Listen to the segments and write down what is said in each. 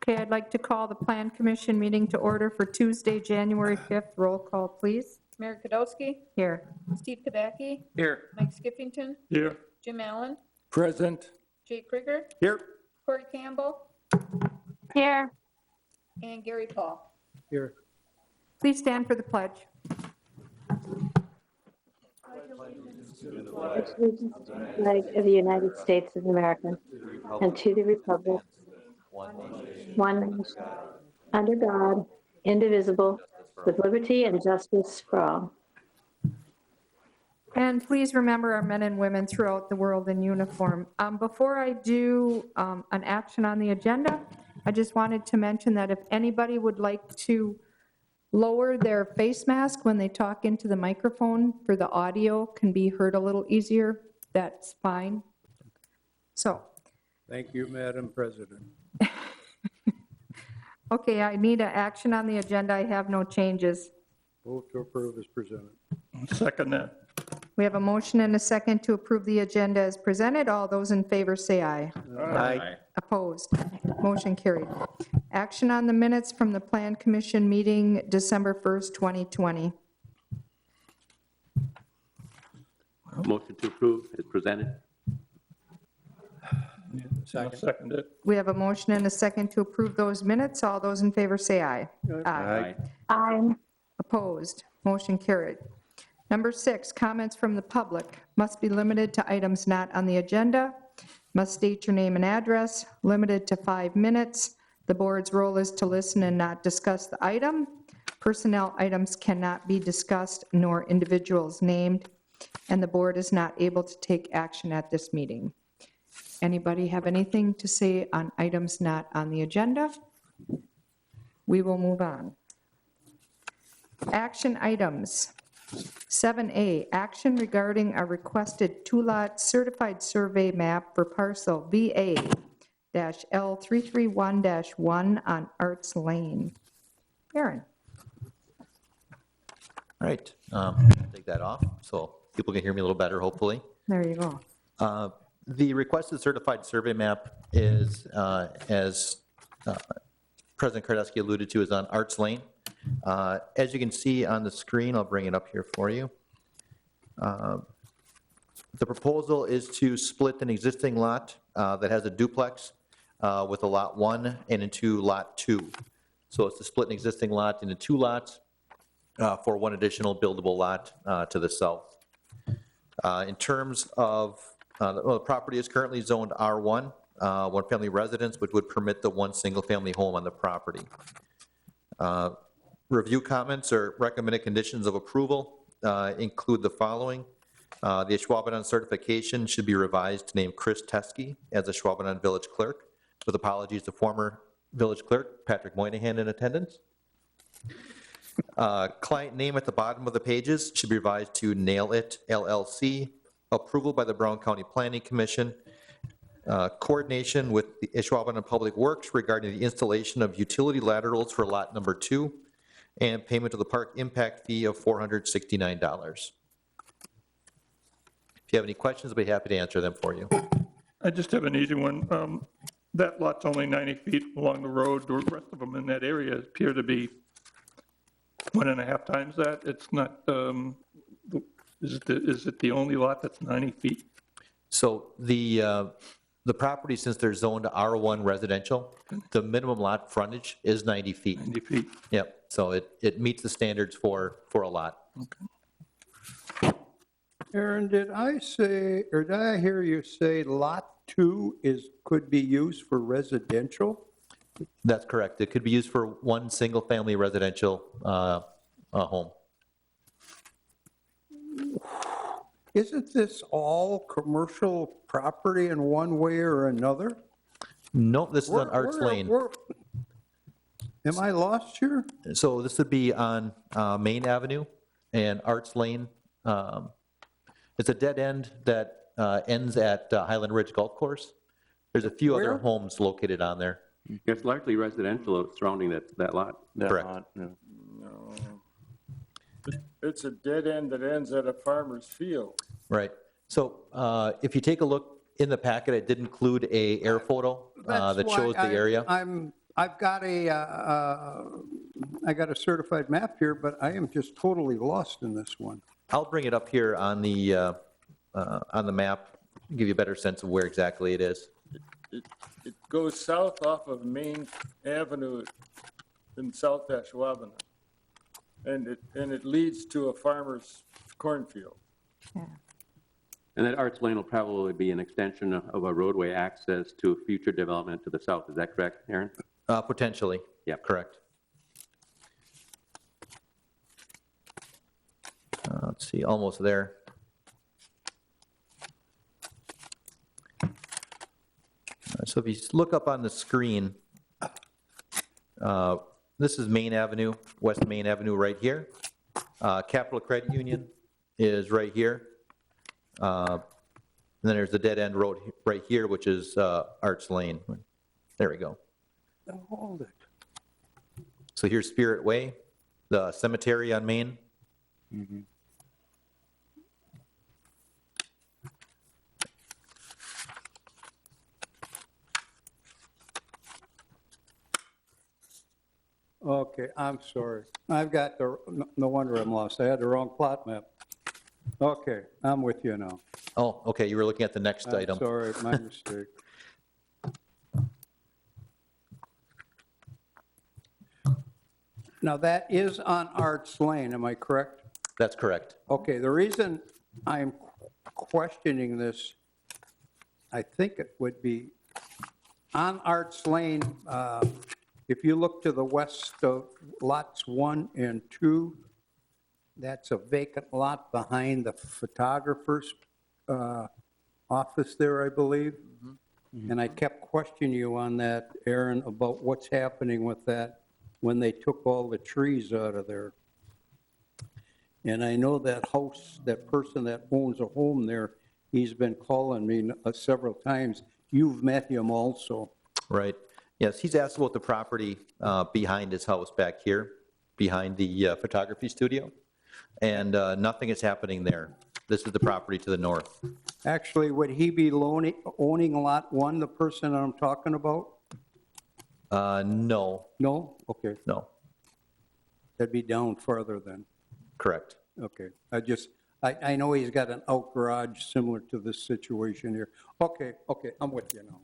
Okay, I'd like to call the Plan Commission meeting to order for Tuesday, January 5th. Roll call, please. Mayor Kodowski, Here. Steve Kabacki, Here. Mike Skiffington, Here. Jim Allen, Present. Jake Krieger, Here. Corey Campbell, Here. and Gary Paul. Here. Please stand for the pledge. Allegiance to the flag of the United States of America and to the republic, one nation, under God, indivisible, with liberty and justice for all. And please remember our men and women throughout the world in uniform. Before I do an action on the agenda, I just wanted to mention that if anybody would like to lower their face mask when they talk into the microphone for the audio can be heard a little easier, that's fine. So. Thank you, Madam President. Okay, I need an action on the agenda. I have no changes. Move to approve as presented. Second that. We have a motion and a second to approve the agenda as presented. All those in favor say aye. Aye. Opposed? Motion carried. Action on the minutes from the Plan Commission meeting December 1st, 2020. Motion to approve is presented. Second it. We have a motion and a second to approve those minutes. All those in favor say aye. Aye. Aye. Opposed? Motion carried. Number 6, comments from the public must be limited to items not on the agenda, must state your name and address, limited to 5 minutes. The board's role is to listen and not discuss the item. Personnel items cannot be discussed nor individuals named, and the board is not able to take action at this meeting. Anybody have anything to say on items not on the agenda? We will move on. Action items. 7A, action regarding a requested two-lot certified survey map for parcel VA-L331-1 on Arts Lane. Aaron. All right, take that off so people can hear me a little better, hopefully. There you go. The requested certified survey map is, as President Kardasky alluded to, is on Arts Lane. As you can see on the screen, I'll bring it up here for you. The proposal is to split an existing lot that has a duplex with a lot 1 and into lot 2. So it's to split an existing lot into 2 lots for 1 additional buildable lot to the south. In terms of, the property is currently zoned R1, one-family residence, which would permit the 1 single-family home on the property. Review comments or recommended conditions of approval include the following. The Ashwaubenon certification should be revised to name Chris Teskey as Ashwaubenon Village Clerk, with apologies to former Village Clerk Patrick Moynihan in attendance. Client name at the bottom of the pages should be revised to Nail It LLC. Approval by the Brown County Planning Commission. Coordination with the Ashwaubenon Public Works regarding the installation of utility laterals for lot number 2, and payment of the park impact fee of $469. If you have any questions, I'll be happy to answer them for you. I just have an easy one. That lot's only 90 feet along the road. The rest of them in that area appear to be 1.5 times that. It's not, is it the only lot that's 90 feet? So the property, since they're zoned R1 residential, the minimum lot frontage is 90 feet. 90 feet. Yep, so it meets the standards for a lot. Okay. Aaron, did I say, or did I hear you say lot 2 could be used for residential? That's correct. It could be used for 1 single-family residential home. Isn't this all commercial property in one way or another? No, this is on Arts Lane. Am I lost here? So this would be on Main Avenue and Arts Lane. It's a dead end that ends at Highland Ridge Golf Course. There's a few other homes located on there. It's largely residential surrounding that lot. Correct. No. It's a dead end that ends at a farmer's field. Right. So if you take a look in the packet, it did include a air photo that shows the area. I've got I got a certified map here, but I am just totally lost in this one. I'll bring it up here on the map, give you a better sense of where exactly it is. It goes south off of Main Avenue in South Ashwaubenon. And it leads to a farmer's cornfield. And that Arts Lane will probably be an extension of a roadway access to future development to the south. Is that correct, Aaron? Potentially. Yep. Correct. Let's see, almost there. So if you look up on the screen, this is Main Avenue, West Main Avenue right here. Capital Credit Union is right here. And then there's the dead end road right here, which is Arts Lane. There we go. Now, hold it. So here's Spirit Way, the cemetery on Main. Okay, I'm sorry. I've got no wonder I'm lost. I had the wrong plot map. Okay, I'm with you now. Oh, okay, you were looking at the next I'm item. sorry, my mistake. Now, that is on Arts Lane, am I correct? That's correct. Okay, the reason I'm questioning this, I think it would be on Arts Lane, if you look to the west of lots 1 and 2, that's a vacant lot behind the photographer's office there, I believe. And I kept questioning you on that, Aaron, about what's happening with that when they took all the trees out of there. And I know that house, that person that owns a home there, he's been calling me several times. You've met him also. Right. Yes, he's asked about the property behind his house back here, behind the photography studio, and nothing is happening there. This is the property to the north. Actually, would he be owning Lot 1, the person I'm talking about? No, No? Okay, no, that'd be down further then. correct. Okay, I know he's got an out garage similar to this situation here. Okay, I'm with you now.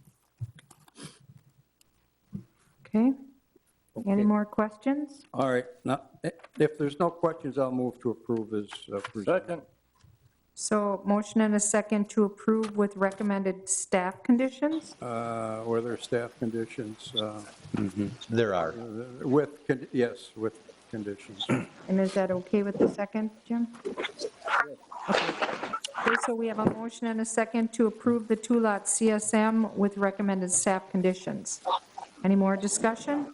Okay. Any Okay. more questions? All right, now, if there's no questions, I'll move to approve as presented. Second, So motion and a second to approve with recommended staff conditions? Were there staff conditions? There are. Yes, with conditions. And is that okay with the second, Jim? Okay, so we have a motion and a second to approve the two-lot CSM with recommended staff conditions. Any more discussion?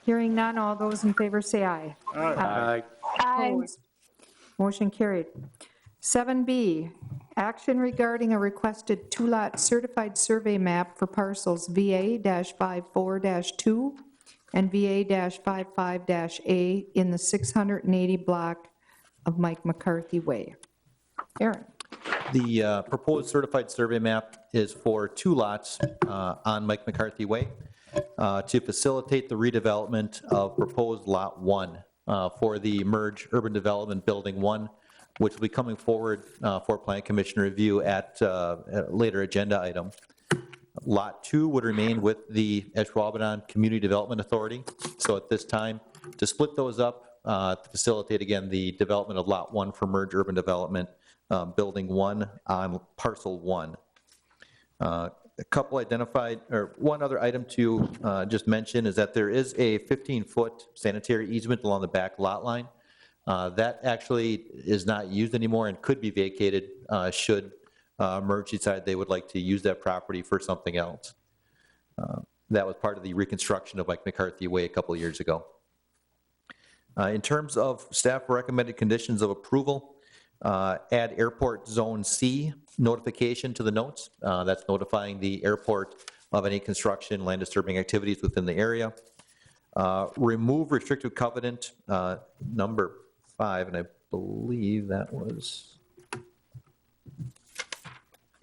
Hearing none, all those in favor say aye. Aye. Opposed? Motion carried. 7B, action regarding a requested two-lot certified survey map for parcels VA-54-2 and VA-55-A in the 680 block of Mike McCarthy Way. Aaron? The proposed certified survey map is for 2 lots on Mike McCarthy Way to facilitate the redevelopment of proposed Lot 1 for the merge urban development building 1, which will be coming forward for Plan Commission review at a later agenda item. Lot 2 would remain with the Ashwaubenon Community Development Authority. So at this time, to split those up to facilitate, again, the development of Lot 1 for merge urban development, building 1 on Parcel 1. A couple identified, or one other item to just mention is that there is a 15-foot sanitary easement along the back lot line. That actually is not used anymore and could be vacated should Merge decide they would like to use that property for something else. That was part of the reconstruction of Mike McCarthy Way a couple of years ago. In terms of staff recommended conditions of approval, add Airport Zone C notification to the notes. That's notifying the airport of any construction, land disturbing activities within the area. Remove restrictive covenant number 5, and I believe that was,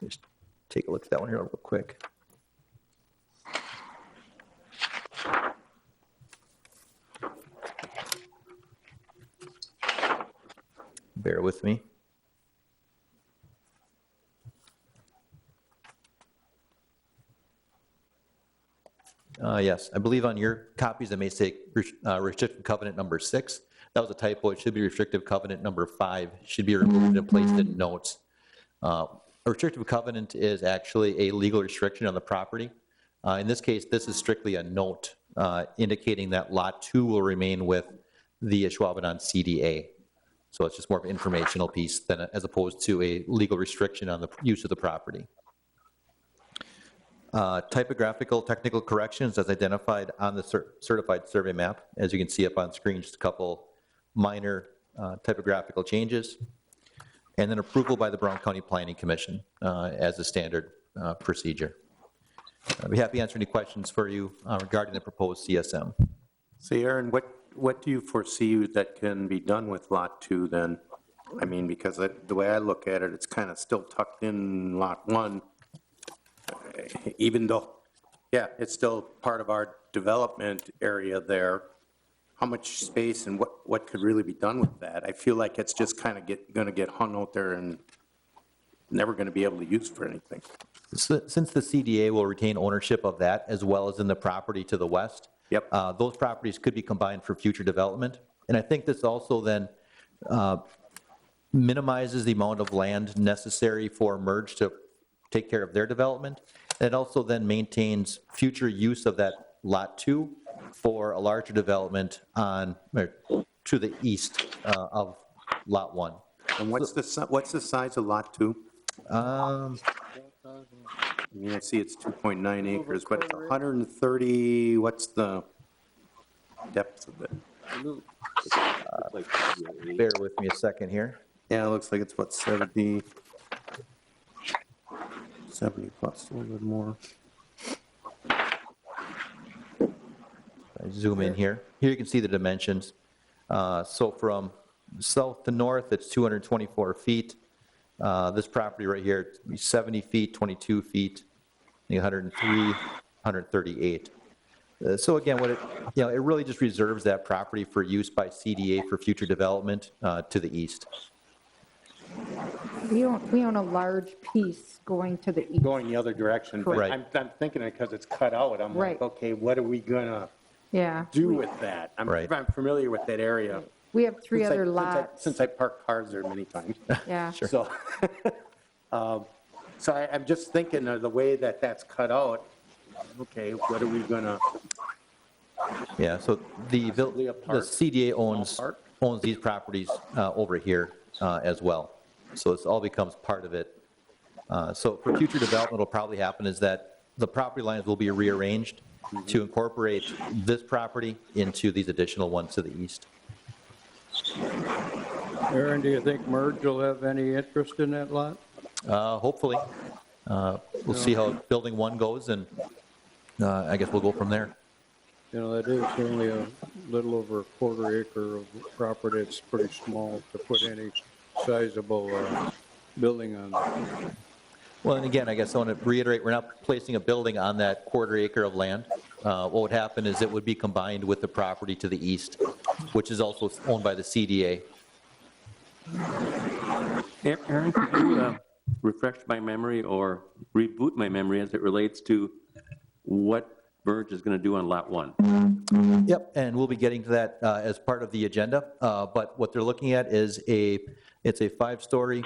just take a look at that one here real quick. Bear with me. Yes, I believe on your copies it may say restrictive covenant number 6. That was a typo. It should be restrictive covenant number 5. Should be removed and placed in notes. A restrictive covenant is actually a legal restriction on the property. In this case, this is strictly a note indicating that Lot 2 will remain with the Ashwaubenon CDA. So it's just more of an informational piece than as opposed to a legal restriction on the use of the property. Typographical technical corrections as identified on the certified survey map. As you can see up on screen, just a couple minor typographical changes. And then approval by the Brown County Planning Commission as a standard procedure. I'd be happy to answer any questions for you regarding the proposed CSM. So Aaron, what do you foresee that can be done with Lot 2 then? I mean, because the way I look at it, it's kind of still tucked in Lot 1, even though, yeah, it's still part of our development area there. How much space and what could really be done with that? I feel like it's just kind of going to get hung out there and never going to be able to use for anything. Since the CDA will retain ownership of that as well as in the property to the west, Yep. Those properties could be combined for future development. And I think this also then minimizes the amount of land necessary for Merge to take care of their development. It also then maintains future use of that Lot 2 for a larger development on, to the east of Lot 1. And what's the size of Lot 2? I mean, I see it's 2.9 acres, but it's 130, what's the depth of it? Bear with me a second here. Yeah, it looks like it's what, 70 plus, a little bit more. I zoom in here. Here you can see the dimensions. So from south to north, it's 224 feet. This property right here, 70 feet, 22 feet, 103, 138. So again, what it, it really just reserves that property for use by CDA for future development to the east. We own a large piece going to the east. Going the other direction, but Right. I'm thinking it because it's cut out. I'm Right. like, okay, what are we gonna Yeah. do with that? Right. I'm familiar with that area. We have three Since I- other since I- lots. Since I parked cars there many times. Yeah. So, I'm just thinking of the way that that's cut out. Okay, what are we gonna, Yeah, so the apart. CDA owns Ballpark? these properties over here as well. So it all becomes part of it. So for future development, what'll probably happen is that the property lines will be rearranged to incorporate this property into these additional ones to the east. Aaron, do you think Merge will have any interest in that lot? Hopefully. We'll see how building 1 goes, and I guess we'll go from there. You know, that is only a little over a quarter acre of property. It's pretty small to put any sizable building on. Well, and again, I guess I want to reiterate, we're not placing a building on that quarter acre of land. What would happen is it would be combined with the property to the east, which is also owned by the CDA. Aaron, could you refresh my memory or reboot my memory as it relates to what Merge is going to do on Lot 1? Yep, and we'll be getting to that as part of the agenda. But what they're looking at is it's a 5-story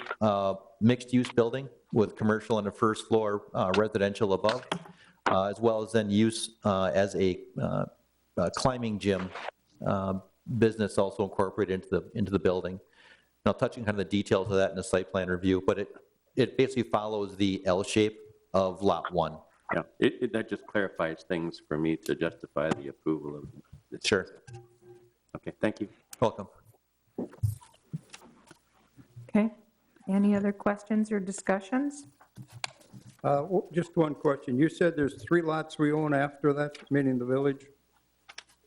mixed-use building with commercial on the first floor, residential above, as well as then use as a climbing gym business also incorporated into the building. Now, touching kind of the details of that in the site plan review, but it basically follows the L shape of Lot 1. Yeah, that just clarifies things for me to justify the approval of this. Sure. Okay, thank you. Welcome. Okay. Any other questions or discussions? Just one question. You said there's 3 lots we own after that, meaning the village?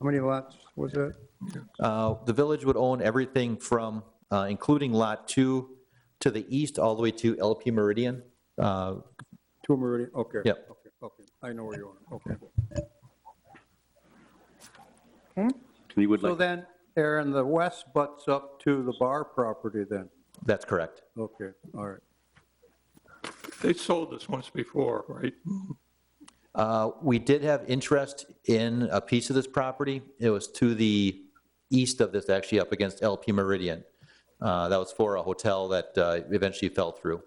How many lots was that? The village would own everything from, including Lot 2 to the east, all the way to LP Meridian. 2 Meridian, okay. Yep. Okay, I know where you are, okay. Okay. You would So like, then, Aaron, the west butts up to the bar property then? That's correct. Okay, all right. They sold this once before, right? We did have interest in a piece of this property. It was to the east of this, actually up against LP Meridian. That was for a hotel that eventually fell through.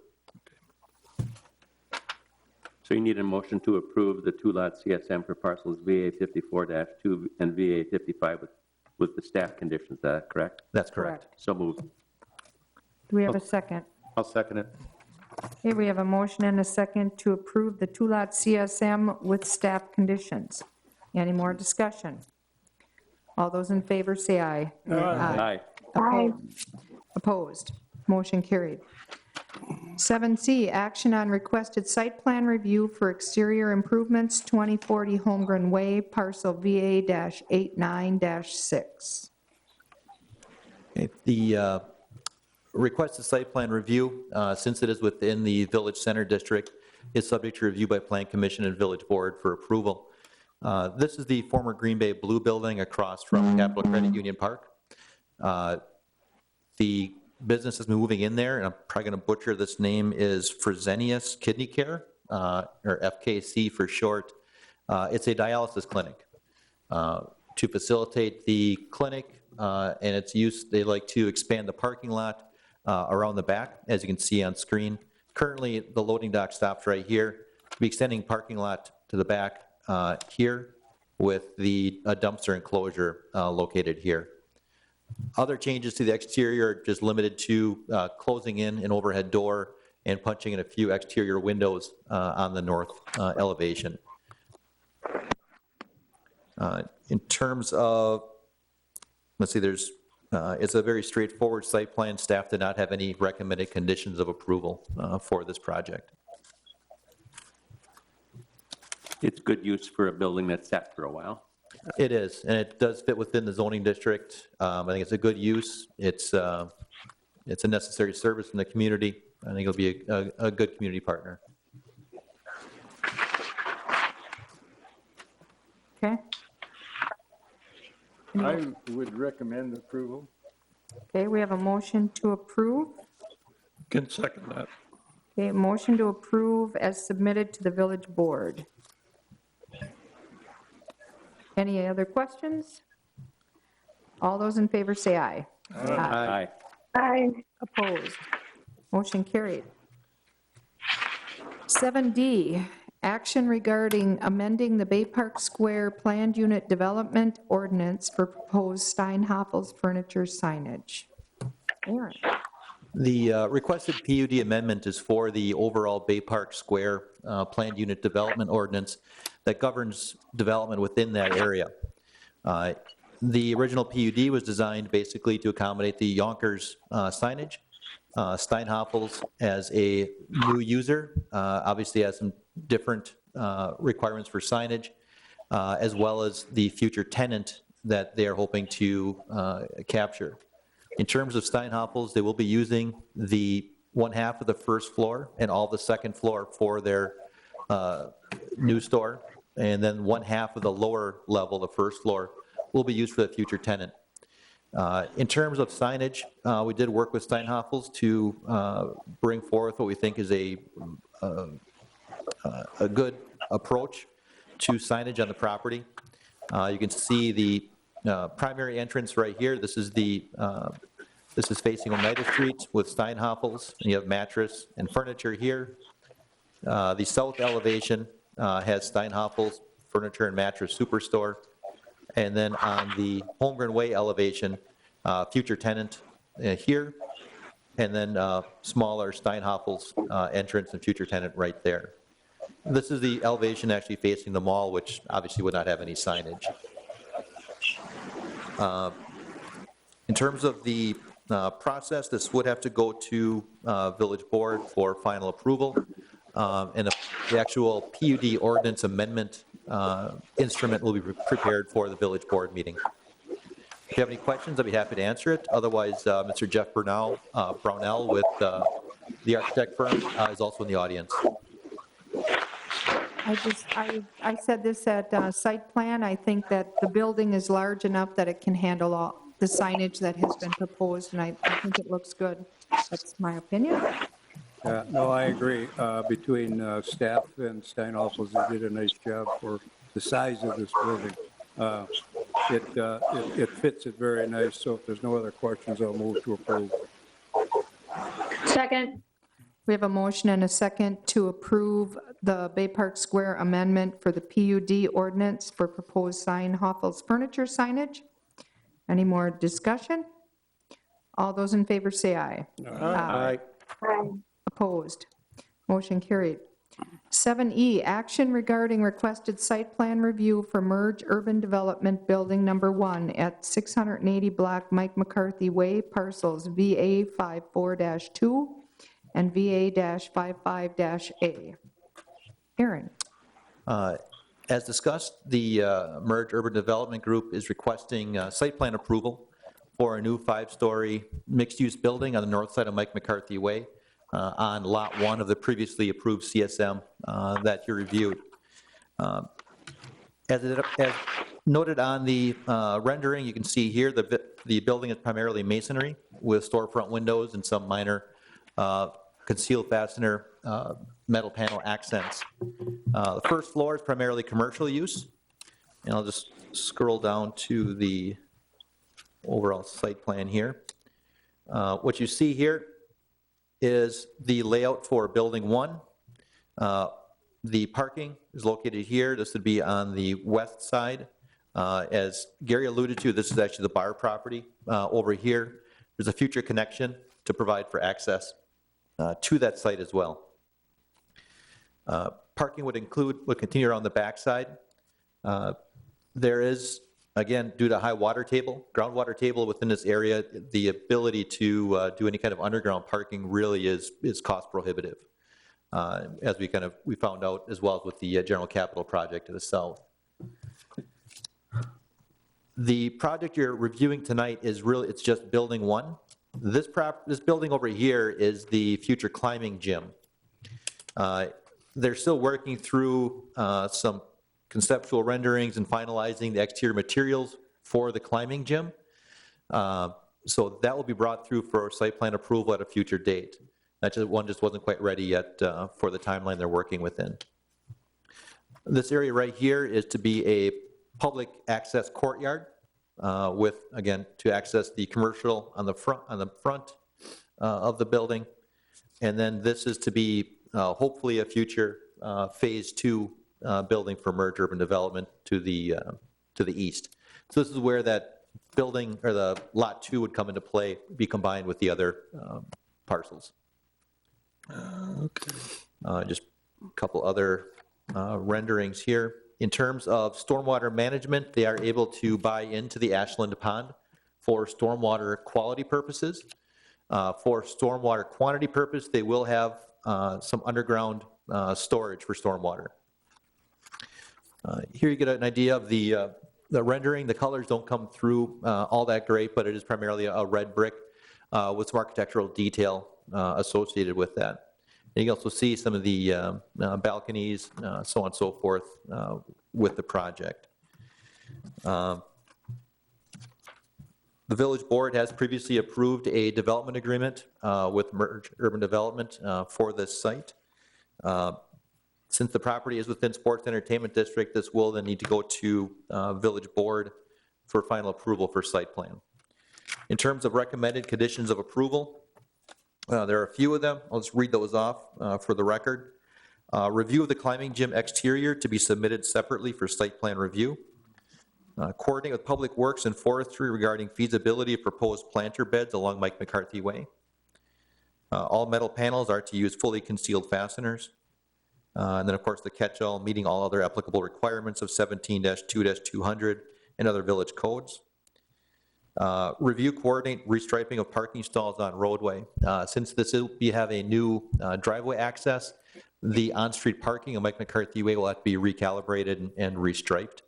So you need a motion to approve the two-lot CSM for parcels VA 54-2 and VA 55 with the staff conditions, is that correct? That's correct. So moved. Do we have a second? I'll second it. Okay, we have a motion and a second to approve the two-lot CSM with staff conditions. Any more discussion? All those in favor say aye. Aye. Opposed? Motion carried. 7C, action on requested site plan review for exterior improvements, 2040 Holmgren Way, parcel VA-89-6. The requested site plan review, since it is within the Village Center District, is subject to review by Plan Commission and Village Board for approval. This is the former Green Bay Blue Building across from Capital Credit Union Park. The business is moving in there, and I'm probably going to butcher this name, is Fresenius Kidney Care, or FKC for short. It's a dialysis clinic. To facilitate the clinic and its use, they like to expand the parking lot around the back, as you can see on screen. Currently, the loading dock stops right here. We'll be extending parking lot to the back here with the dumpster enclosure located here. Other changes to the exterior are just limited to closing in an overhead door and punching in a few exterior windows on the north elevation. In terms of, let's see, it's a very straightforward site plan. Staff did not have any recommended conditions of approval for this project. It's good use for a building that's sat for a while. It is, and it does fit within the zoning district. I think it's a good use. It's a necessary service in the community. I think it'll be a good community partner. Okay? I would recommend approval. Okay, we have a motion to approve. Can second that. Okay, motion to approve as submitted to the village board. Any other questions? All those in favor say aye. Aye. Opposed? Motion carried. 7D, action regarding amending the Ballpark Square Planned Unit Development Ordinance for proposed Steinhafel's furniture signage. Aaron. The requested PUD amendment is for the overall Ballpark Square Planned Unit Development Ordinance that governs development within that area. The original PUD was designed basically to accommodate the Yonkers signage. Steinhafel's, as a new user, obviously has some different requirements for signage, as well as the future tenant that they are hoping to capture. In terms of Steinhafel's, they will be using the one half of the first floor and all the second floor for their new store, and then one half of the lower level, the first floor, will be used for the future tenant. In terms of signage, we did work with Steinhafel's to bring forth what we think is a good approach to signage on the property. You can see the primary entrance right here. This is facing Oneida Street with Steinhafel's, and you have mattress and furniture here. The south elevation has Steinhafel's Furniture and Mattress Superstore. And then on the Holmgren Way elevation, future tenant here, and then smaller Steinhafel's entrance and future tenant right there. This is the elevation actually facing the mall, which obviously would not have any signage. In terms of the process, this would have to go to Village Board for final approval. And the actual PUD ordinance amendment instrument will be prepared for the Village Board meeting. If you have any questions, I'd be happy to answer it. Otherwise, Mr. Jeff Brownell with the architect firm is also in the audience. I said this at site plan. I think that the building is large enough that it can handle the signage that has been proposed, and I think it looks good. That's my opinion. No, I agree. Between staff and Steinhafel, they did a nice job for the size of this building. It fits it very nice, so if there's no other questions, I'll move to approve. Second. We have a motion and a second to approve the Bay Park Square amendment for the PUD ordinance for proposed Steinhafel's furniture signage. Any more discussion? All those in favor say aye. Aye. Aye. Opposed? Motion carried. 7E, action regarding requested site plan review for Merge Urban Development Building Number 1 at 680 Block Mike McCarthy Way, parcels VA 54-2 and VA-55-A. Aaron. As discussed, the Merge Urban Development Group is requesting site plan approval for a new 5-story mixed-use building on the north side of Mike McCarthy Way on Lot 1 of the previously approved CSM that you reviewed. As noted on the rendering, you can see here the building is primarily masonry with storefront windows and some minor concealed fastener metal panel accents. The first floor is primarily commercial use, and I'll just scroll down to the overall site plan here. What you see here is the layout for Building 1. The parking is located here. This would be on the west side. As Gary alluded to, this is actually the bar property over here. There's a future connection to provide for access to that site as well. Parking would continue around the backside. There is, again, due to high water table, groundwater table within this area, the ability to do any kind of underground parking really is cost prohibitive, as we found out as well as with the general capital project to the south. The project you're reviewing tonight is really, it's just Building 1. This building over here is the future climbing gym. They're still working through some conceptual renderings and finalizing the exterior materials for the climbing gym. So that will be brought through for site plan approval at a future date. That one just wasn't quite ready yet for the timeline they're working within. This area right here is to be a public access courtyard with, again, to access the commercial on the front of the building. And then this is to be hopefully a future phase 2 building for Merge Urban Development to the east. So this is where that building, or the Lot 2 would come into play, be combined with the other parcels. Okay. Just a couple other renderings here. In terms of stormwater management, they are able to buy into the Ashland Pond for stormwater quality purposes. For stormwater quantity purpose, they will have some underground storage for stormwater. Here you get an idea of the rendering. The colors don't come through all that great, but it is primarily a red brick with some architectural detail associated with that. And you can also see some of the balconies, so on and so forth, with the project. The village board has previously approved a development agreement with Merge Urban Development for this site. Since the property is within Sports Entertainment District, this will then need to go to village board for final approval for site plan. In terms of recommended conditions of approval, there are a few of them. I'll just read those off for the record. Review of the climbing gym exterior to be submitted separately for site plan review. Coordinate with Public Works and Forestry regarding feasibility of proposed planter beds along Mike McCarthy Way. All metal panels are to use fully concealed fasteners. And then, of course, the catch-all meeting all other applicable requirements of 17-2-200 and other village codes. Review, coordinate restriping of parking stalls on roadway. Since this will have a new driveway access, the on-street parking of Mike McCarthy Way will have to be recalibrated and restriped.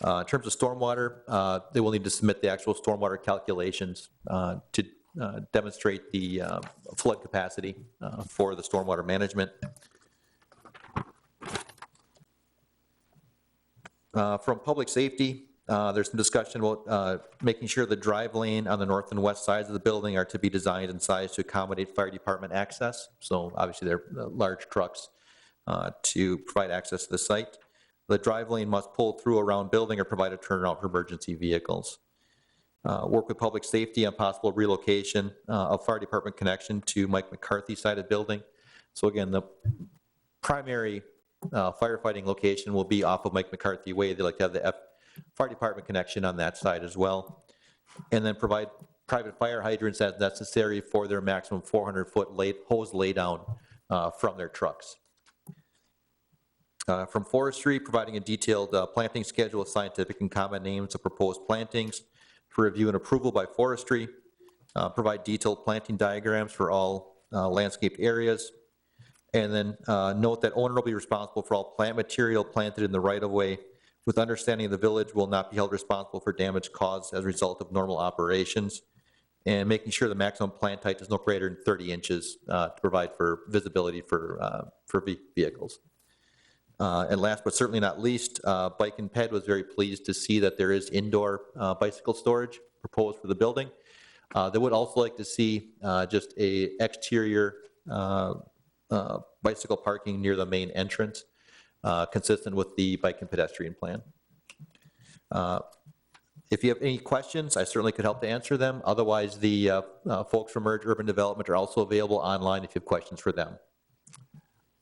In terms of stormwater, they will need to submit the actual stormwater calculations to demonstrate the flood capacity for the stormwater management. From public safety, There's some discussion about making sure the drive lane on the north and west sides of the building are to be designed and sized to accommodate fire department access. So obviously they're large trucks to provide access to the site. The drive lane must pull through a round building or provide a turnaround for emergency vehicles. Work with public safety on possible relocation of fire department connection to Mike McCarthy side of building. So again, the primary firefighting location will be off of Mike McCarthy Way. They like to have the fire department connection on that side as well. And then provide private fire hydrants as necessary for their maximum 400-foot hose laydown from their trucks. From forestry, providing a detailed planting schedule with scientific and common names of proposed plantings for review and approval by forestry. Provide detailed planting diagrams for all landscaped areas. And then note that owner will be responsible for all plant material planted in the right-of-way, with understanding the village will not be held responsible for damage caused as a result of normal operations, and making sure the maximum plant height is no greater than 30 inches to provide for visibility for vehicles. And last but certainly not least, Bike and Ped was very pleased to see that there is indoor bicycle storage proposed for the building. They would also like to see just a exterior bicycle parking near the main entrance, consistent with the bike and pedestrian plan. If you have any questions, I certainly could help to answer them. Otherwise, the folks from Merge Urban Development are also available online if you have questions for them.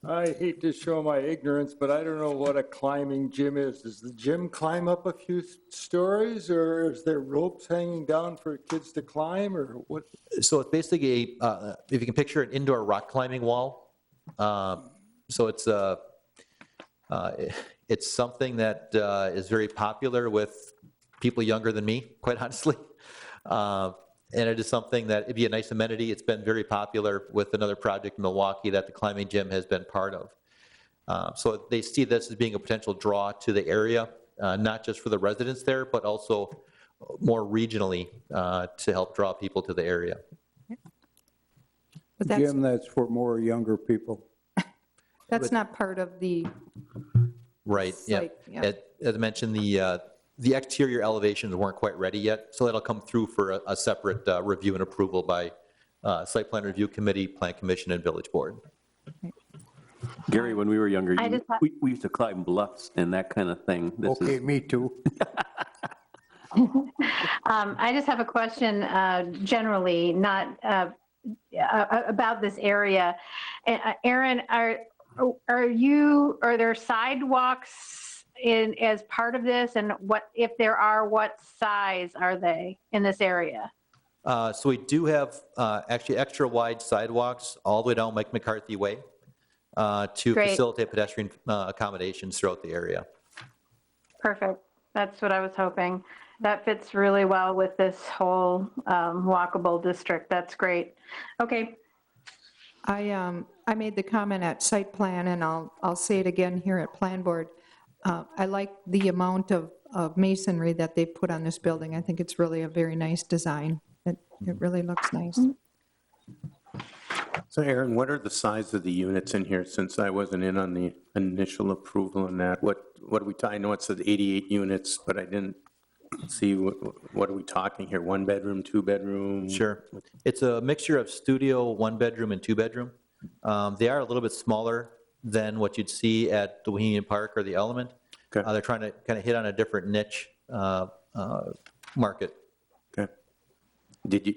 I hate to show my ignorance, but I don't know what a climbing gym is. Does the gym climb up a few stories, or is there ropes hanging down for kids to climb, or what? So it's basically if you can picture an indoor rock climbing wall. So it's something that is very popular with people younger than me, quite honestly. And it is something that it'd be a nice amenity. It's been very popular with another project in Milwaukee that the climbing gym has been part of. So they see this as being a potential draw to the area, not just for the residents there, but also more regionally to help draw people to the area. But that's, Jim, that's for more younger people. that's not part of the Right, yeah. site. Yeah. As I mentioned, the exterior elevations weren't quite ready yet, so that'll come through for a separate review and approval by Site Plan Review Committee, Plan Commission, and Village Board. Gary, when we were younger, I just have- we used to climb bluffs and that kind of thing. This Okay, is, me too. I just have a question generally, not about this area. Aaron, are there sidewalks as part of this, and what, if there are, what size are they in this area? So we do have actually extra wide sidewalks all the way down Mike McCarthy Way to Great. facilitate pedestrian accommodations throughout the area. Perfect. That's what I was hoping. That fits really well with this whole walkable district. That's great. Okay. I made the comment at site plan, and I'll say it again here at Plan Board. I like the amount of masonry that they put on this building. I think it's really a very nice design. It really looks nice. So Aaron, what are the size of the units in here, since I wasn't in on the initial approval on that? What are we, I know it said 88 units, but I didn't see, what are we talking here? One bedroom, two bedroom? Sure. It's a mixture of studio, one bedroom, and two bedroom. They are a little bit smaller than what you'd see at the Bohemian Park or the Element. Okay. They're trying to kind of hit on a different niche market. Okay. Did you,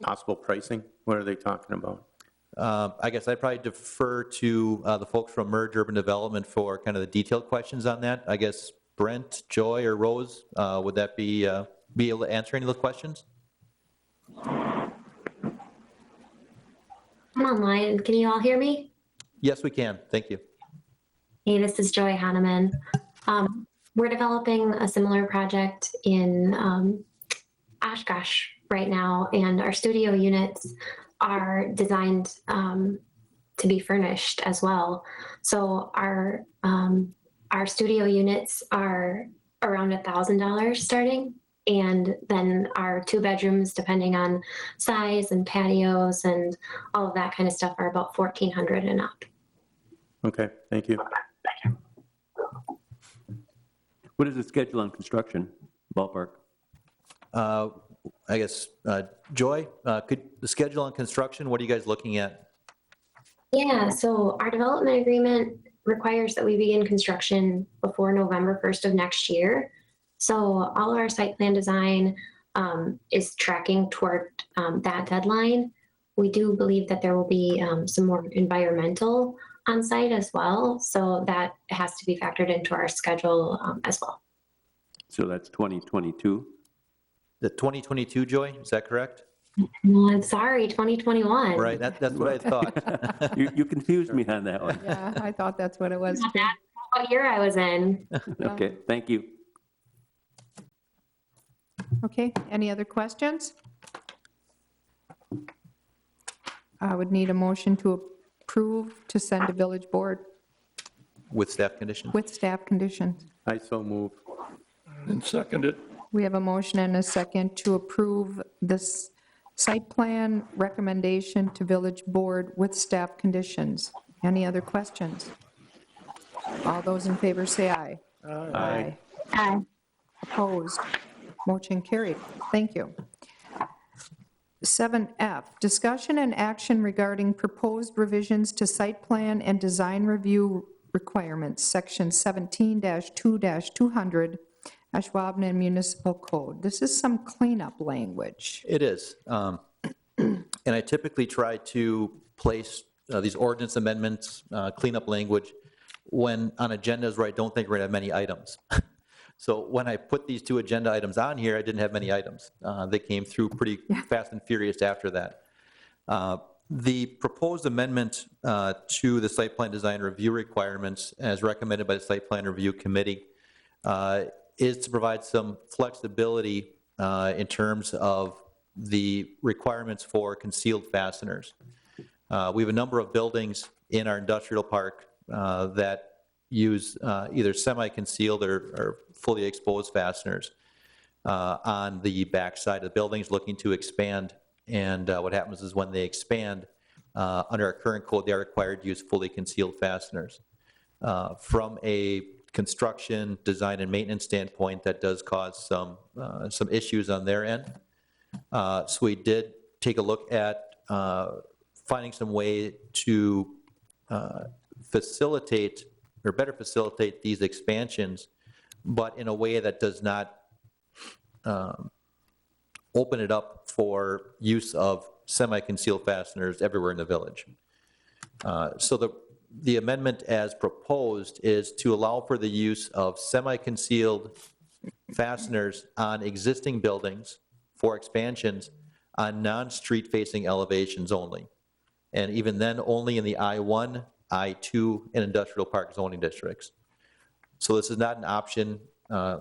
possible pricing? What are they talking about? I guess I'd probably defer to the folks from Merge Urban Development for kind of the detailed questions on that. I guess Brent, Joy, or Rose, would that be able to answer any of those questions? I'm online. Can you all hear me? Yes, we can. Thank you. Hey, this is Joy Hanneman. We're developing a similar project in Oshkosh right now, and our studio units are designed to be furnished as well. So our studio units are around $1,000 starting, and then our two bedrooms, depending on size and patios and all of that kind of stuff, are about $1,400 and up. Okay, thank you. What is the schedule on construction, ballpark? I guess, Joy, could the schedule on construction, what are you guys looking at? Yeah, so our development agreement requires that we begin construction before November 1st of next year. So all our site plan design is tracking toward that deadline. We do believe that there will be some more environmental on site as well. So that has to be factored into our schedule as well. So that's 2022? The 2022, Joy, is that correct? No, I'm sorry, 2021. Right, that's what I thought. You confused me on that one. Yeah, I thought that's what it was too. That's what year I was in. Okay, thank you. Okay, any other questions? I would need a motion to approve to send to village board With staff conditions? with staff conditions. I so move. And seconded. We have a motion and a second to approve this site plan recommendation to village board with staff conditions. Any other questions? All those in favor say aye. Aye. Aye. Opposed? Motion carried. Thank you. 7F, discussion and action regarding proposed revisions to site plan and design review requirements, section 17-2-200, Ashwaubenon Municipal Code. This is some cleanup language. It is. And I typically try to place these ordinance amendments, cleanup language, when on agendas where I don't think we're going to have many items. So when I put these two agenda items on here, I didn't have many items. They came through pretty fast and furious after that. The proposed amendment to the site plan design review requirements, as recommended by the Site Plan Review Committee, is to provide some flexibility in terms of the requirements for concealed fasteners. We have a number of buildings in our industrial park that use either semi-concealed or fully exposed fasteners on the back side of the buildings looking to expand. And what happens is when they expand, under our current code, they are required to use fully concealed fasteners. From a construction, design, and maintenance standpoint, that does cause some issues on their end. So we did take a look at finding some way to facilitate or better facilitate these expansions, but in a way that does not open it up for use of semi-concealed fasteners everywhere in the village. So the amendment as proposed is to allow for the use of semi-concealed fasteners on existing buildings for expansions on non-street facing elevations only. And even then, only in the I-1, I-2, and industrial park zoning districts. So this is not an option,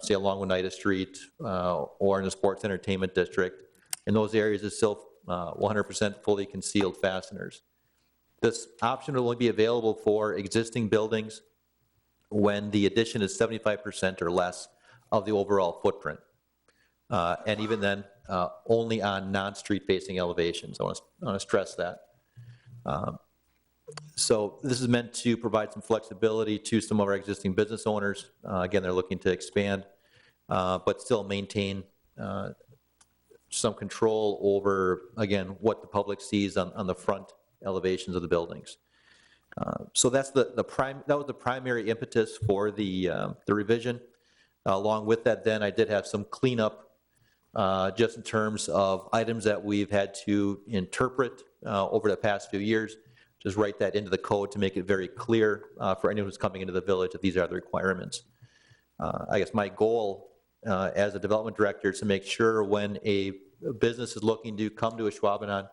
say along Oneida Street or in the sports entertainment district. In those areas, it's still 100% fully concealed fasteners. This option will only be available for existing buildings when the addition is 75% or less of the overall footprint. And even then, only on non-street facing elevations. I want to stress that. So this is meant to provide some flexibility to some of our existing business owners. Again, they're looking to expand, but still maintain some control over, again, what the public sees on the front elevations of the buildings. So that's that was the primary impetus for the revision. Along with that, then I did have some cleanup just in terms of items that we've had to interpret over the past few years. Just write that into the code to make it very clear for anyone who's coming into the village that these are the requirements. I guess my goal as a development director is to make sure when a business is looking to come to Ashwaubenon,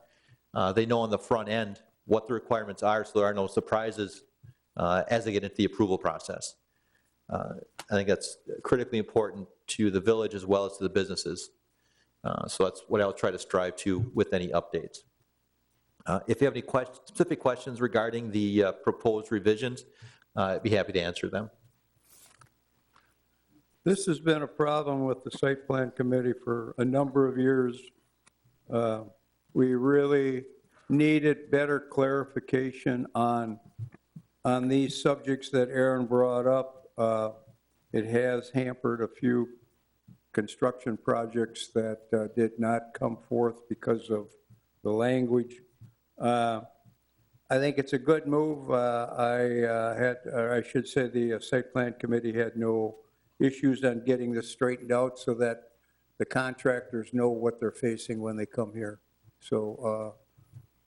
they know on the front end what the requirements are so there are no surprises as they get into the approval process. I think that's critically important to the village as well as to the businesses. So that's what I'll try to strive to with any updates. If you have any specific questions regarding the proposed revisions, I'd be happy to answer them. This has been a problem with the site plan committee for a number of years. We really needed better clarification on these subjects that Aaron brought up. It has hampered a few construction projects that did not come forth because of the language. I think it's a good move. I should say the site plan committee had no issues on getting this straightened out so that the contractors know what they're facing when they come here. So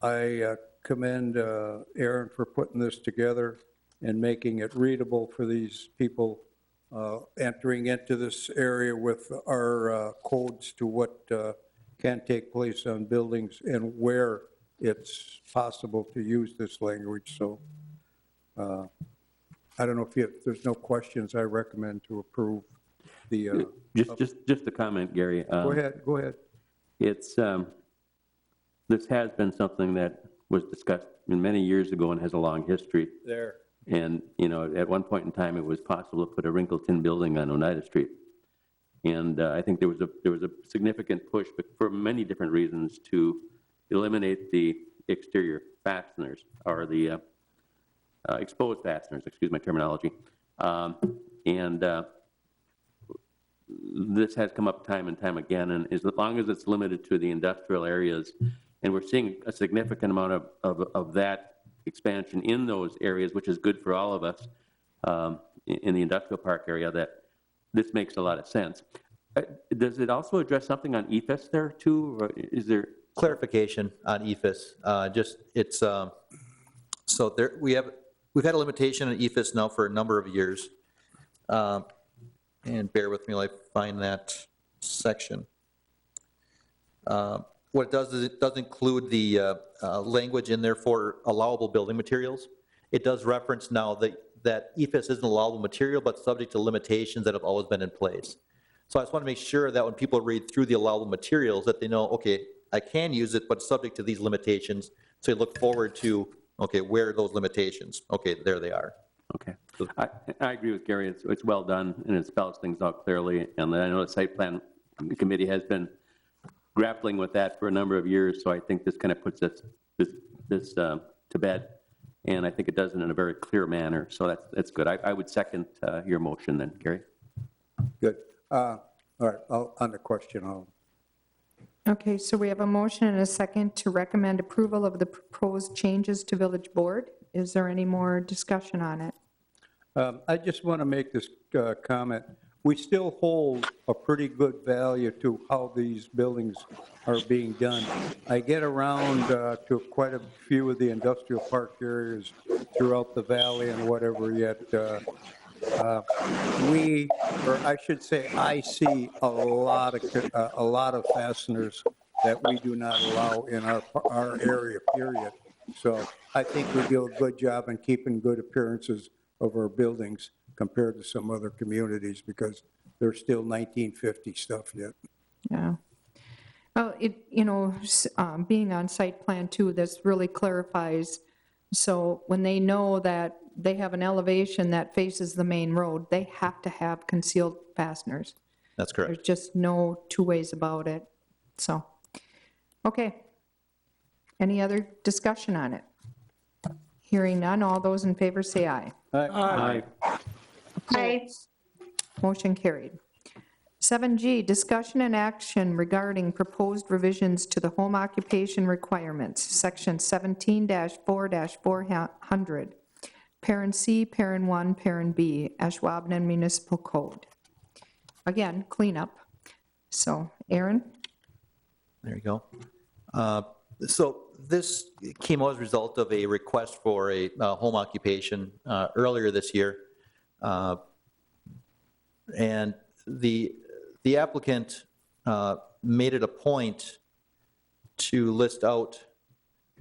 I commend Aaron for putting this together and making it readable for these people entering into this area with our codes to what can take place on buildings and where it's possible to use this language. So I don't know if there's no questions, I recommend to approve the. Just a comment, Gary. Go ahead. It's, this has been something that was discussed many years ago and has a long history. There. And, you know, at one point in time, it was possible to put a wrinkled tin building on Oneida Street. And I think there was a significant push, but for many different reasons, to eliminate the exterior fasteners, or the exposed fasteners, excuse my terminology. This has come up time and time again, and as long as it's limited to the industrial areas, and we're seeing a significant amount of that expansion in those areas, which is good for all of us in the industrial park area, that this makes a lot of sense. Does it also address something on EFS there too, or is there? Clarification on EFS, just it's, so there, we've had a limitation on EFS now for a number of years. And bear with me while I find that section. What it does is it does include the language in there for allowable building materials. It does reference now that EFS is an allowable material, but subject to limitations that have always been in place. So I just want to make sure that when people read through the allowable materials, that they know, okay, I can use it, but subject to these limitations. So you look forward to, okay, where are those limitations? Okay, there they are. Okay. I agree with Gary. It's well done, and it spells things out clearly. And I know the site plan committee has been grappling with that for a number of years, so I think this kind of puts this to bed, and I think it does it in a very clear manner, so that's good. I would second your motion then, Gary. Good. All right, on the question, Okay, so we have a motion and a second to recommend approval of the proposed changes to village board. Is there any more discussion on it? I just want to make this comment. We still hold a pretty good value to how these buildings are being done. I get around to quite a few of the industrial park areas throughout the valley and whatever, yet I should say, I see a lot of fasteners that we do not allow in our area, period. So I think we do a good job in keeping good appearances of our buildings compared to some other communities, because they're still 1950 stuff yet. Yeah. Well, being on site plan too, this really clarifies. So when they know that they have an elevation that faces the main road, they have to have concealed fasteners. That's correct. There's just no two ways about it. So, okay. Any other discussion on it? Hearing none, all those in favor say aye. Aye. Aye. Motion carried. 7G, discussion and action regarding proposed revisions to the home occupation requirements, section 17-4-400, parent C, parent 1, parent B, Ashwaubenon Municipal Code. Again, cleanup. So, Aaron? There you go. So this came as a result of a request for a home occupation earlier this year. And the applicant made it a point to list out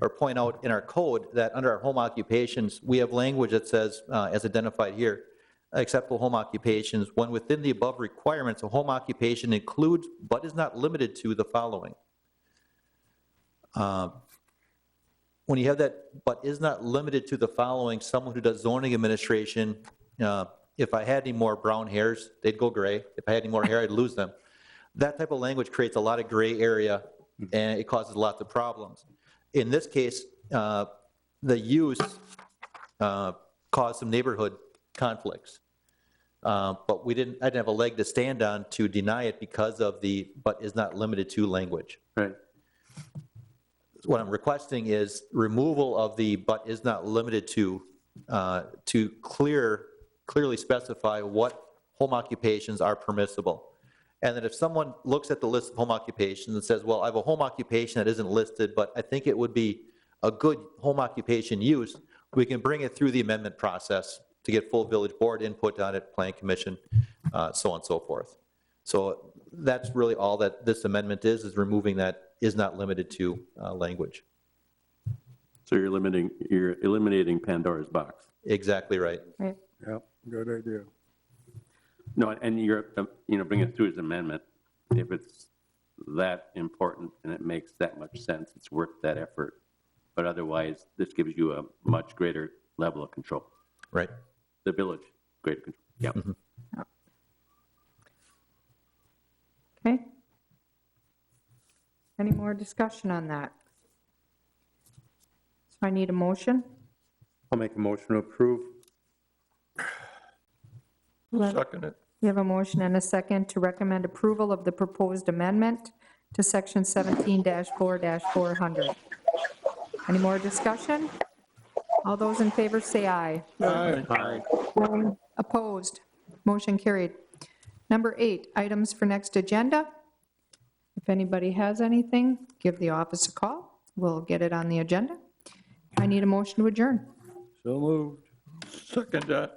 or point out in our code that under our home occupations, we have language that says, as identified here, acceptable home occupations, when within the above requirements, a home occupation includes but is not limited to the following. When you have that, but is not limited to the following, someone who does zoning administration, if I had any more brown hairs, they'd go gray. If I had any more hair, I'd lose them. That type of language creates a lot of gray area, and it causes lots of problems. In this case, the use caused some neighborhood conflicts. But I didn't have a leg to stand on to deny it because of the "but is not limited to" language. Right. What I'm requesting is removal of the "but is not limited to" to clearly specify what home occupations are permissible. And that if someone looks at the list of home occupations and says, well, I have a home occupation that isn't listed, but I think it would be a good home occupation use, we can bring it through the amendment process to get full village board input on it, plan commission, so on and so forth. So that's really all that this amendment is removing that "is not limited to" language. So you're eliminating Pandora's box. Exactly right. Right. Yep, good idea. No, and you're, bringing it through as amendment. If it's that important and it makes that much sense, it's worth that effort. But otherwise, this gives you a much greater level of control. Right. The village, greater control. Yeah. Mm-hmm. Okay. Any more discussion on that? So I need a motion. I'll make a motion to approve. Second it. We have a motion and a second to recommend approval of the proposed amendment to section 17-4-400. Any more discussion? All those in favor say aye. Aye. Opposed? Motion carried. Number 8, items for next agenda. If anybody has anything, give the office a call. We'll get it on the agenda. I need a motion to adjourn. So moved. Second that.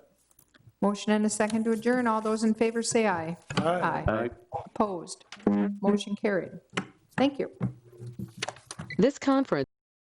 Motion and a second to adjourn. All those in favor say aye. Aye. Opposed? Motion carried. Thank you. This conference